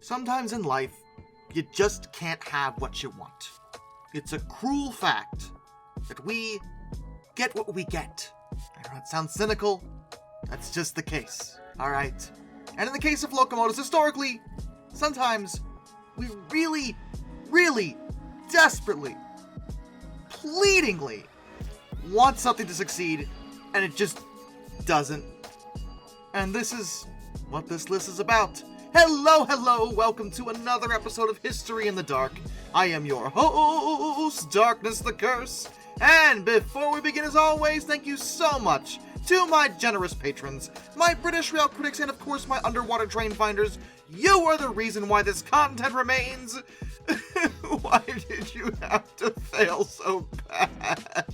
Sometimes in life, you just can't have what you want. It's a cruel fact that we get what we get. I know it sounds cynical, that's just the case, alright? And in the case of locomotives, historically, sometimes we really, really, desperately, pleadingly want something to succeed, and it just doesn't. And this is what this list is about. Hello, welcome to another episode of History in the Dark. I am your host, Darkness the Curse. And before we begin, as always, thank you so much to my generous patrons, my British rail critics, and of course my underwater train finders. You are the reason why this content remains. Why did you have to fail so bad?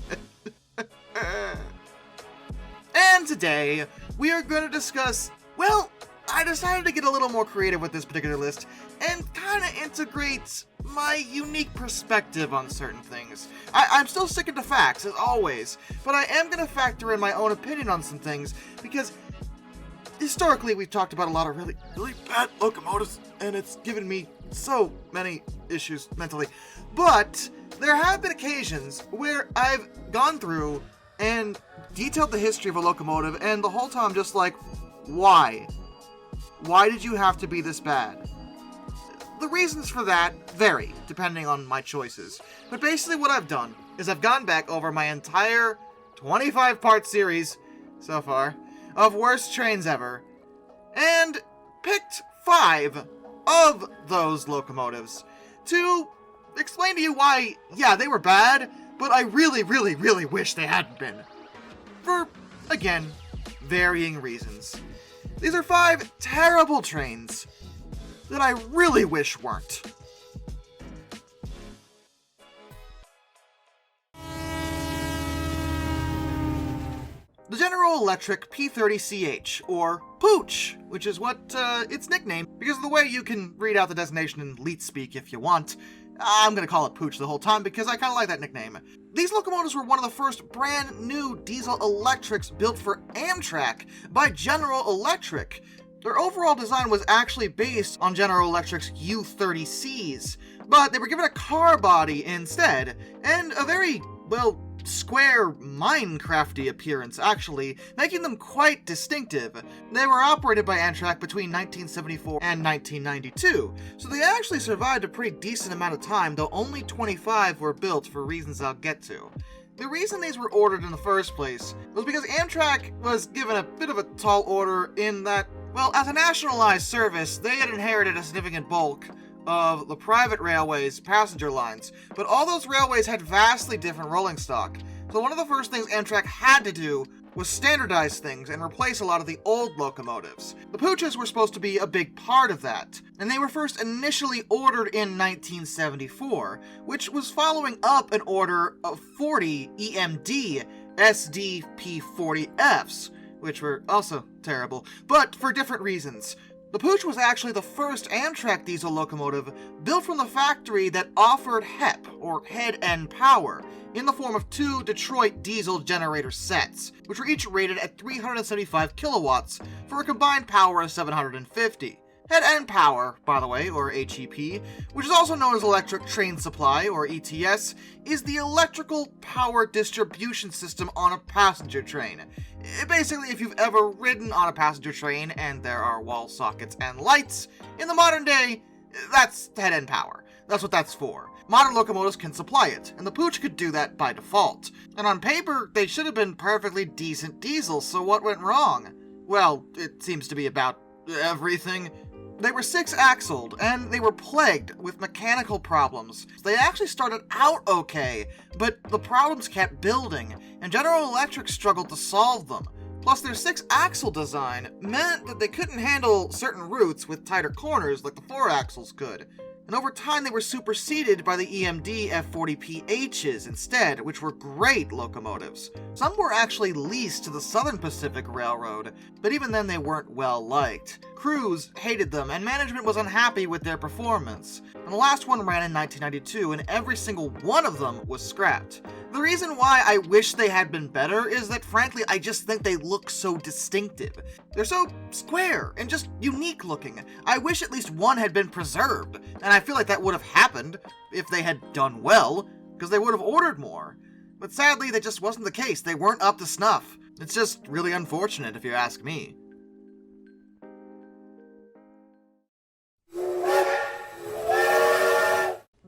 And today, we are going to discuss, well, I decided to get a little more creative with this particular list and kind of integrate my unique perspective on certain things. I'm still sticking to facts, as always, but I am going to factor in my own opinion on some things, because historically we've talked about a lot of really, really bad locomotives, and it's given me so many issues mentally. But there have been occasions where I've gone through and detailed the history of a locomotive, and the whole time just like, why? Why did you have to be this bad? The reasons for that vary, depending on my choices. But basically what I've done is I've gone back over my entire 25-part series, so far, of worst trains ever, and picked 5 of those locomotives to explain to you why, yeah, they were bad, but I really, really, really wish they hadn't been. For, again, varying reasons. These are 5 terrible trains that I really wish weren't. The General Electric P30CH, or Pooch, which is what it's nicknamed because of the way you can read out the designation in Leet speak if you want. I'm going to call it Pooch the whole time because I kind of like that nickname. These locomotives were one of the first brand new diesel electrics built for Amtrak by General Electric. Their overall design was actually based on General Electric's U30Cs, but they were given a car body instead, and a very, well, square, Minecrafty appearance, actually, making them quite distinctive. They were operated by Amtrak between 1974 and 1992, so they actually survived a pretty decent amount of time, though only 25 were built for reasons I'll get to. The reason these were ordered in the first place was because Amtrak was given a bit of a tall order in that, well, as a nationalized service, they had inherited a significant bulk of the private railways' passenger lines, but all those railways had vastly different rolling stock. So one of the first things Amtrak had to do was standardize things and replace a lot of the old locomotives. The Pooches were supposed to be a big part of that, and they were first initially ordered in 1974, which was following up an order of 40 EMD SDP40Fs, which were also terrible, but for different reasons. The Pooch was actually the first Amtrak diesel locomotive built from the factory that offered HEP, or head-end power, in the form of 2 Detroit diesel generator sets, which were each rated at 375 kilowatts for a combined power of 750. Head-end power, by the way, or HEP, which is also known as electric train supply, or ETS, is the electrical power distribution system on a passenger train. Basically, if you've ever ridden on a passenger train and there are wall sockets and lights, in the modern day, that's head-end power. That's what that's for. Modern locomotives can supply it, and the Pooch could do that by default. And on paper, they should have been perfectly decent diesels, so what went wrong? Well, it seems to be about everything. They were 6-axled, and they were plagued with mechanical problems. They actually started out okay, but the problems kept building, and General Electric struggled to solve them. Plus, their 6-axle design meant that they couldn't handle certain routes with tighter corners like the 4-axles could. And over time they were superseded by the EMD F40PHs instead, which were great locomotives. Some were actually leased to the Southern Pacific Railroad, but even then they weren't well liked. crews hated them, and management was unhappy with their performance. And the last one ran in 1992, and every single one of them was scrapped. The reason why I wish they had been better is that, frankly, I just think they look so distinctive. They're so square and just unique looking. I wish at least one had been preserved, and I feel like that would have happened if they had done well, because they would have ordered more. But sadly, that just wasn't the case. They weren't up to snuff. It's just really unfortunate, if you ask me.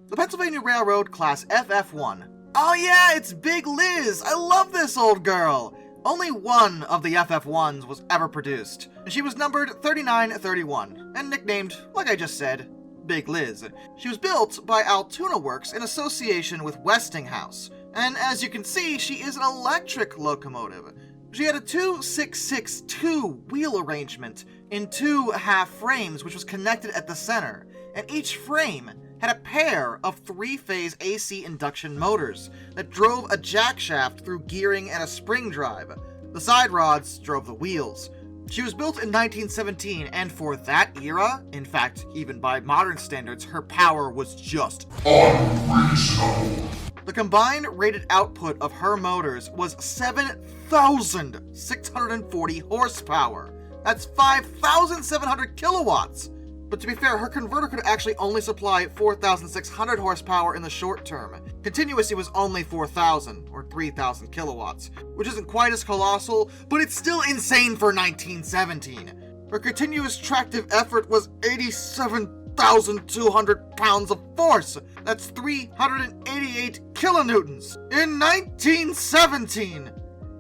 The Pennsylvania Railroad Class FF1. Oh yeah, it's Big Liz! I love this old girl! Only one of the FF1s was ever produced, and she was numbered 3931, and nicknamed, like I just said, Big Liz. She was built by Altoona Works in association with Westinghouse, and as you can see, she is an electric locomotive. She had a 2662 wheel arrangement in 2 half frames, which was connected at the center, and each frame had a pair of 3-phase AC induction motors that drove a jackshaft through gearing and a spring drive. The side rods drove the wheels. She was built in 1917, and for that era, in fact, even by modern standards, her power was just unreasonable. The combined rated output of her motors was 7,640 horsepower. That's 5,700 kilowatts. But to be fair, her converter could actually only supply 4,600 horsepower in the short term. Continuously was only 4,000, or 3,000 kilowatts, which isn't quite as colossal, but it's still insane for 1917. Her continuous tractive effort was 87,200 pounds of force. That's 388 kilonewtons in 1917.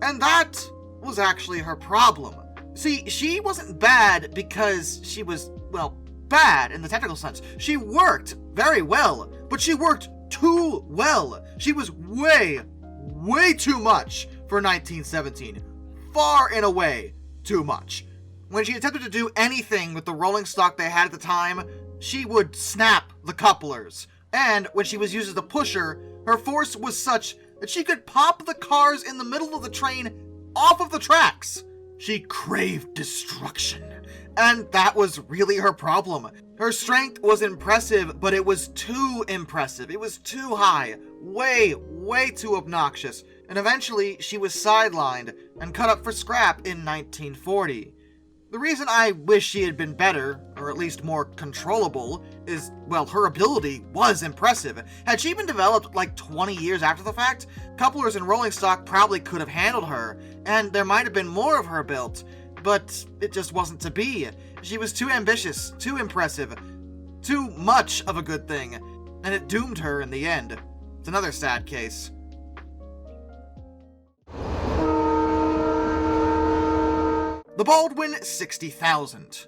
And that was actually her problem. See, she wasn't bad because she was, well, bad in the technical sense. She worked very well, but she worked too well. She was way too much for 1917. Far and away too much. When she attempted to do anything with the rolling stock they had at the time, she would snap the couplers. And when she was used as a pusher, her force was such that she could pop the cars in the middle of the train off of the tracks. She craved destruction. And that was really her problem. Her strength was impressive, but it was too impressive. It was too high. Way too obnoxious. And eventually, she was sidelined and cut up for scrap in 1940. The reason I wish she had been better, or at least more controllable, is, well, her ability was impressive. Had she been developed like 20 years after the fact, couplers and rolling stock probably could have handled her, and there might have been more of her built. But it just wasn't to be. She was too ambitious, too impressive, too much of a good thing, and it doomed her in the end. It's another sad case. The Baldwin 60,000.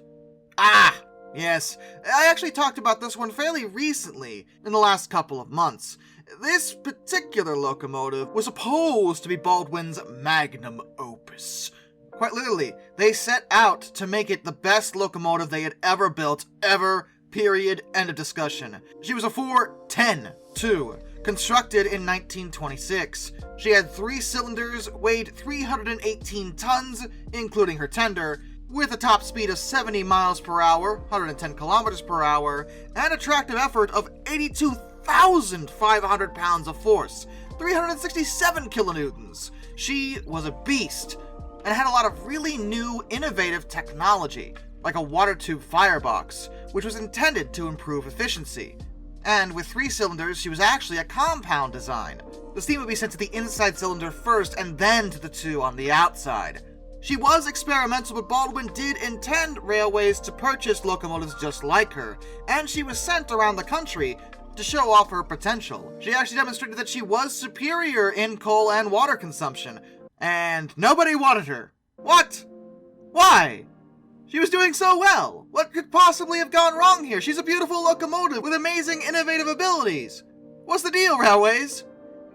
Yes, I actually talked about this one fairly recently, in the last couple of months. This particular locomotive was supposed to be Baldwin's magnum opus. Quite literally, they set out to make it the best locomotive they had ever built, ever, period, end of discussion. She was a 410, too, constructed in 1926. She had 3 cylinders, weighed 318 tons, including her tender, with a top speed of 70 miles per hour, 110 kilometers per hour, and a tractive effort of 82,500 pounds of force, 367 kilonewtons. She was a beast, and had a lot of really new, innovative technology, like a water tube firebox, which was intended to improve efficiency. And with 3 cylinders, she was actually a compound design. The steam would be sent to the inside cylinder first, and then to the 2 on the outside. She was experimental, but Baldwin did intend railways to purchase locomotives just like her, and she was sent around the country to show off her potential. She actually demonstrated that she was superior in coal and water consumption, and nobody wanted her. What? Why? She was doing so well. What could possibly have gone wrong here? She's a beautiful locomotive with amazing innovative abilities. What's the deal, railways?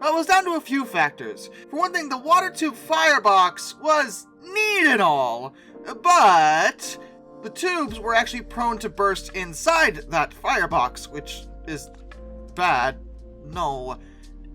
Well, it was down to a few factors. For one thing, the water tube firebox was neat and all, but the tubes were actually prone to burst inside that firebox, which is bad. No.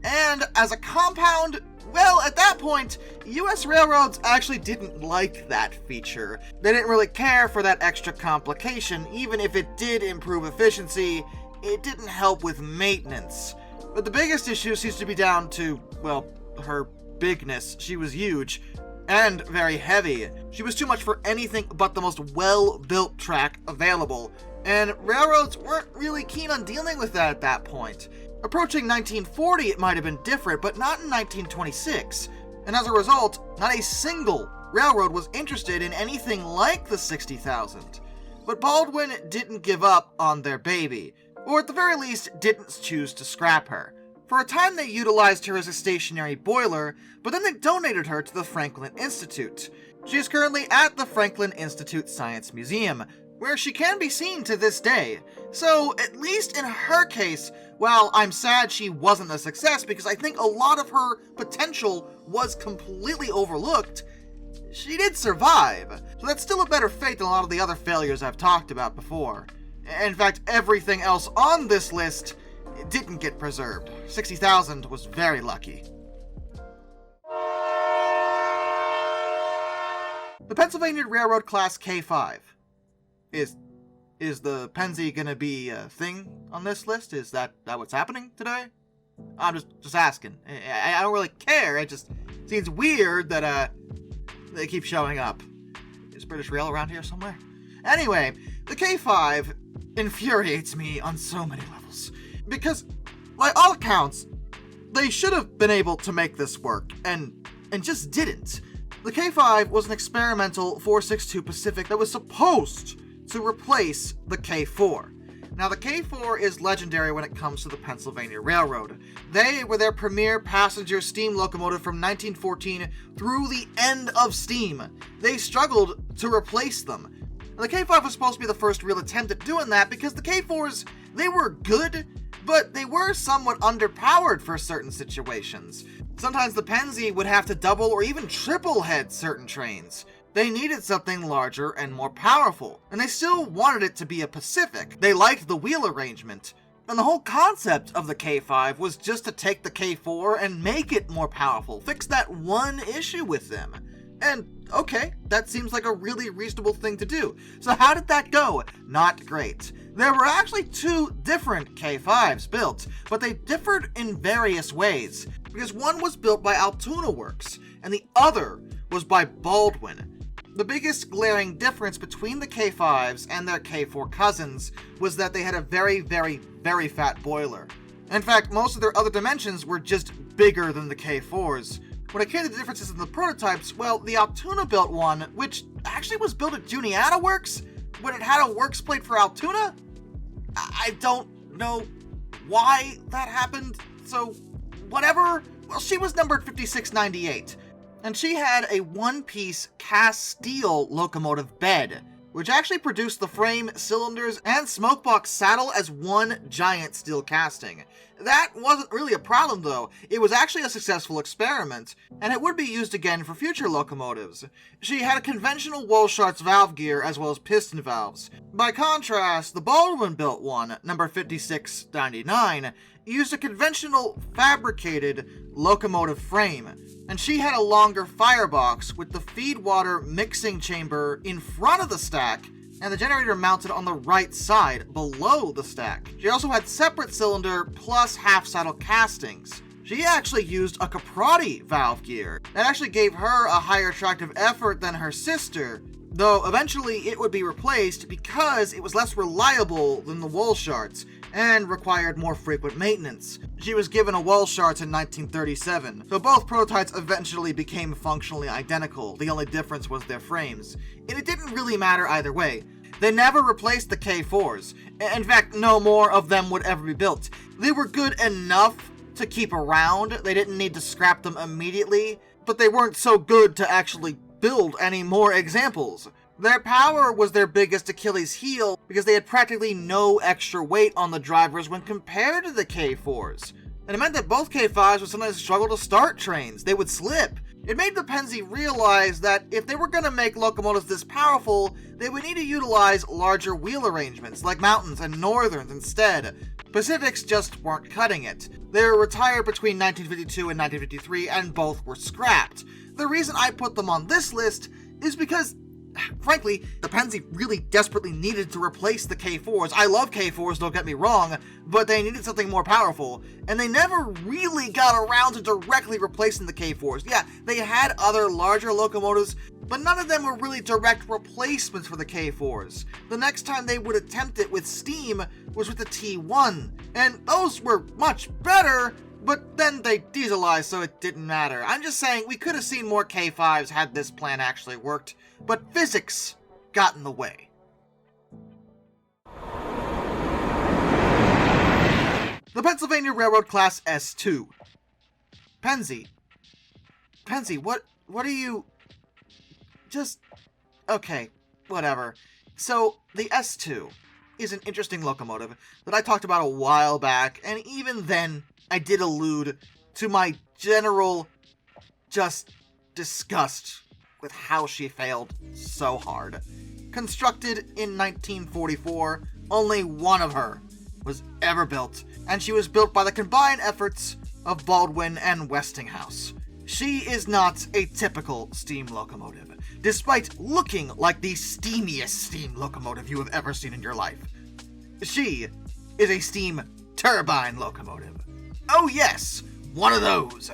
And as a compound, Well, at that point, US railroads actually didn't like that feature. They didn't really care for that extra complication. Even if it did improve efficiency, it didn't help with maintenance. But the biggest issue seems to be down to, well, her bigness. She was huge and very heavy. She was too much for anything but the most well-built track available, and railroads weren't really keen on dealing with that at that point. Approaching 1940, it might have been different, but not in 1926. And as a result, not a single railroad was interested in anything like the 60,000. But Baldwin didn't give up on their baby, or at the very least, didn't choose to scrap her. For a time, they utilized her as a stationary boiler, but then they donated her to the Franklin Institute. She is currently at the Franklin Institute Science Museum, where she can be seen to this day. So, at least in her case, while I'm sad she wasn't a success because I think a lot of her potential was completely overlooked, she did survive. So that's still a better fate than a lot of the other failures I've talked about before. In fact, everything else on this list didn't get preserved. 60,000 was very lucky. The Pennsylvania Railroad Class K5. Is the Pennsy gonna be a thing on this list? Is that what's happening today? I'm just asking. I don't really care. It just seems weird that they keep showing up. Is British Rail around here somewhere? Anyway, the K5 infuriates me on so many levels. Because, by all accounts, they should have been able to make this work, and just didn't. The K5 was an experimental 462 Pacific that was supposed to replace the K4. Now, the K4 is legendary when it comes to the Pennsylvania Railroad. They were their premier passenger steam locomotive from 1914 through the end of steam. They struggled to replace them. And the K5 was supposed to be the first real attempt at doing that because the K4s, they were good, but they were somewhat underpowered for certain situations. Sometimes the Pennsy would have to double or even triple head certain trains. They needed something larger and more powerful, and they still wanted it to be a Pacific. They liked the wheel arrangement, and the whole concept of the K5 was just to take the K4 and make it more powerful, fix that one issue with them. And okay, that seems like a really reasonable thing to do. So how did that go? Not great. There were actually two different K5s built, but they differed in various ways, because one was built by Altoona Works, and the other was by Baldwin. The biggest glaring difference between the K5s and their K4 cousins was that they had a very, very, very fat boiler. In fact, most of their other dimensions were just bigger than the K4s. When it came to the differences in the prototypes, well, the Altoona built one, which actually was built at Juniata Works, when it had a works plate for Altoona? I don't know why that happened, so whatever. Well, she was numbered 5698. And she had a one-piece cast steel locomotive bed, which actually produced the frame, cylinders, and smokebox saddle as one giant steel casting. That wasn't really a problem though. It was actually a successful experiment, and it would be used again for future locomotives. She had a conventional Walschaerts valve gear as well as piston valves. By contrast, the Baldwin built one, number 5699, used a conventional fabricated locomotive frame, and she had a longer firebox with the feed water mixing chamber in front of the stack and the generator mounted on the right side below the stack. She also had separate cylinder plus half saddle castings. She actually used a Caprati valve gear that actually gave her a higher tractive effort than her sister, though eventually it would be replaced because it was less reliable than the Walschaerts and required more frequent maintenance. She was given a Walschaerts in 1937, so both prototypes eventually became functionally identical. The only difference was their frames, and it didn't really matter either way. They never replaced the K4s. In fact, no more of them would ever be built. They were good enough to keep around. They didn't need to scrap them immediately, but they weren't so good to actually build any more examples. Their power was their biggest Achilles heel because they had practically no extra weight on the drivers when compared to the K4s. And it meant that both K5s would sometimes struggle to start trains. They would slip. It made the Pennsy realize that if they were going to make locomotives this powerful, they would need to utilize larger wheel arrangements like Mountains and Northerns instead. Pacifics just weren't cutting it. They were retired between 1952 and 1953, and both were scrapped. The reason I put them on this list is because, frankly, the Pennsy really desperately needed to replace the K4s. I love K4s, don't get me wrong, but they needed something more powerful, and they never really got around to directly replacing the K4s. Yeah, they had other larger locomotives, but none of them were really direct replacements for the K4s. The next time they would attempt it with steam was with the T1, and those were much better, but then they dieselized, so it didn't matter. I'm just saying, we could have seen more K5s had this plan actually worked, but physics got in the way. The Pennsylvania Railroad Class S2. Pennsy, what are you... Okay, whatever. So, the S2 is an interesting locomotive that I talked about a while back, and even then, I did allude to my general disgust with how she failed so hard. Constructed in 1944, only one of her was ever built, and she was built by the combined efforts of Baldwin and Westinghouse. She is not a typical steam locomotive, despite looking like the steamiest steam locomotive you have ever seen in your life. She is a steam turbine locomotive. Oh yes, one of those.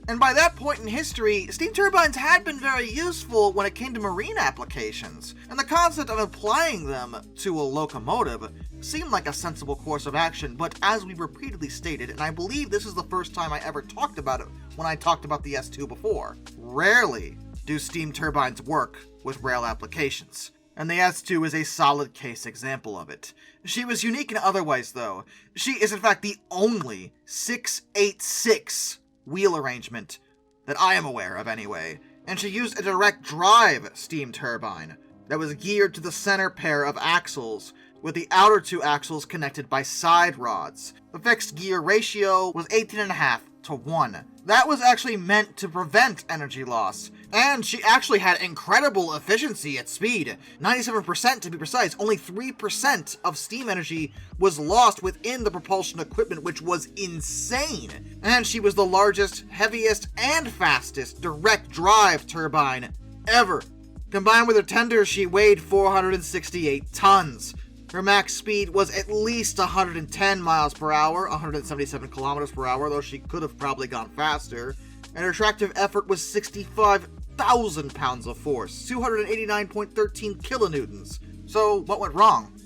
And by that point in history, steam turbines had been very useful when it came to marine applications, and the concept of applying them to a locomotive seemed like a sensible course of action, but as we repeatedly stated, and I believe this is the first time I ever talked about it when I talked about the S2 before, rarely do steam turbines work with rail applications. And the S2 is a solid case example of it. She was unique in other ways, though. She is in fact the only 686 wheel arrangement that I am aware of anyway, and she used a direct drive steam turbine that was geared to the center pair of axles, with the outer two axles connected by side rods. The fixed gear ratio was 18.5:1. That was actually meant to prevent energy loss, and she actually had incredible efficiency at speed. 97% to be precise. Only 3% of steam energy was lost within the propulsion equipment, which was insane. And she was the largest, heaviest, and fastest direct drive turbine ever. Combined with her tender, she weighed 468 tons. Her max speed was at least 110 miles per hour, 177 kilometers per hour, though she could have probably gone faster. And her tractive effort was 65,000 pounds of force, 289.13 kilonewtons. So, what went wrong?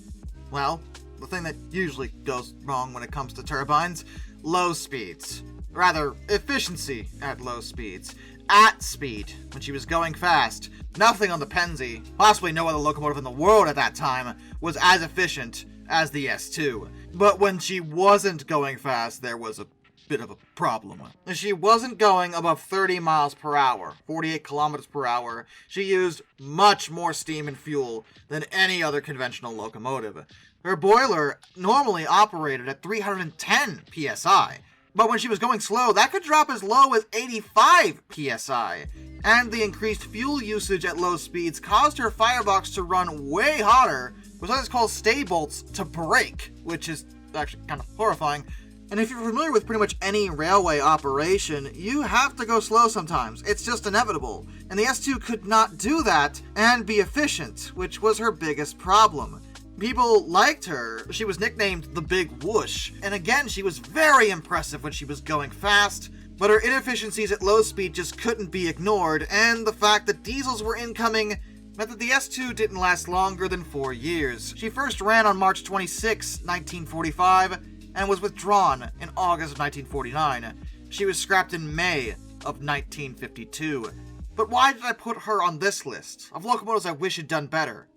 Well, the thing that usually goes wrong when it comes to turbines: low speeds. Rather, efficiency at low speeds. At speed, when she was going fast, nothing on the Pennsy, possibly no other locomotive in the world at that time, was as efficient as the S2. But when she wasn't going fast, there was a bit of a problem. She wasn't going above 30 miles per hour, 48 kilometers per hour. She used much more steam and fuel than any other conventional locomotive. Her boiler normally operated at 310 psi. But when she was going slow, that could drop as low as 85 psi. And the increased fuel usage at low speeds caused her firebox to run way hotter, with what is called stay bolts to break, which is actually kind of horrifying. And if you're familiar with pretty much any railway operation, you have to go slow sometimes. It's just inevitable. And the S2 could not do that and be efficient, which was her biggest problem. People liked her. She was nicknamed the Big Whoosh, and again, she was very impressive when she was going fast, but her inefficiencies at low speed just couldn't be ignored, and the fact that diesels were incoming meant that the S2 didn't last longer than 4 years. She first ran on March 26, 1945, and was withdrawn in August of 1949. She was scrapped in May of 1952. But why did I put her on this list of locomotives I wish had done better?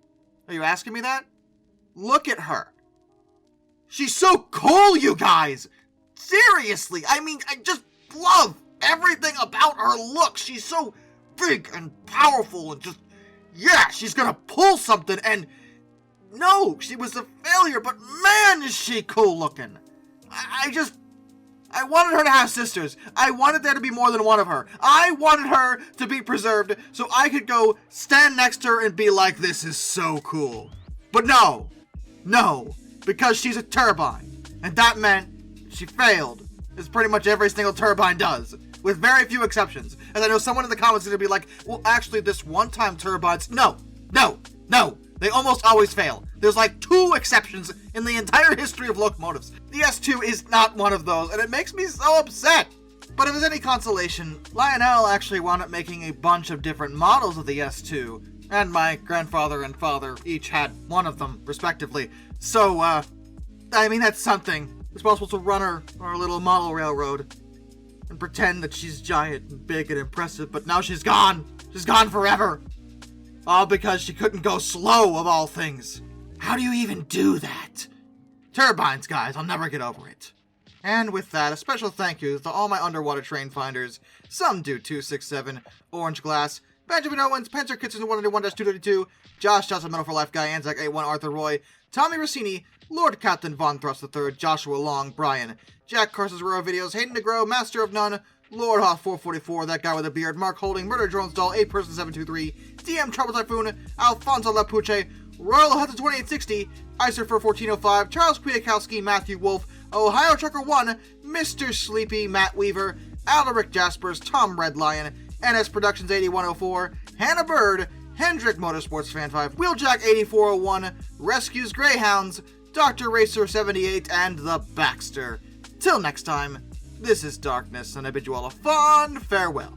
Are you asking me that? Look at her. She's so cool, you guys! Seriously, I mean, I just love everything about her look. She's so big and powerful and just, yeah, she's gonna pull something, and no, she was a failure, but man, is she cool looking. I wanted her to have sisters. I wanted there to be more than one of her. I wanted her to be preserved so I could go stand next to her and be like, this is so cool. But no, because she's a turbine. And that meant she failed, as pretty much every single turbine does, with very few exceptions. And I know someone in the comments is going to be like, well, actually, this one-time turbines... No! They almost always fail. There's like 2 exceptions in the entire history of locomotives. The S2 is not one of those, and it makes me so upset. But if it's any consolation, Lionel actually wound up making a bunch of different models of the S2, and my grandfather and father each had one of them, respectively. So, I mean, that's something. We're supposed to run our little model railroad and pretend that she's giant and big and impressive, but now she's gone. She's gone forever. All because she couldn't go slow, of all things. How do you even do that? Turbines, guys, I'll never get over it. And with that, a special thank you to all my underwater train finders, Some Do 267, Orange Glass, Benjamin Owens, Pencer Kitchen 101-232, Josh Johnson, Metal for Life Guy, Anzac 81, Arthur Roy, Tommy Rossini, Lord Captain Von Thrust III, Joshua Long, Brian, Jack Carson's Rural Videos, Hayden DeGrow, Master of None, Lord Hoth 444, That Guy with a Beard, Mark Holding, Murder Drones Doll, 8person 723, DM Trouble Typhoon, Alfonso Lapuche, Royal Hudson 2860, Isurfer 1405, Charles Kwiatkowski, Matthew Wolf, Ohio Trucker 1, Mr. Sleepy, Matt Weaver, Alaric Jaspers, Tom Red Lion, NS Productions 8104, Hannah Bird, Hendrick Motorsports Fan 5, Wheeljack 8401, Rescues Greyhounds, Dr. Racer 78, and The Baxter. Till next time, this is Darkness, and I bid you all a fond farewell.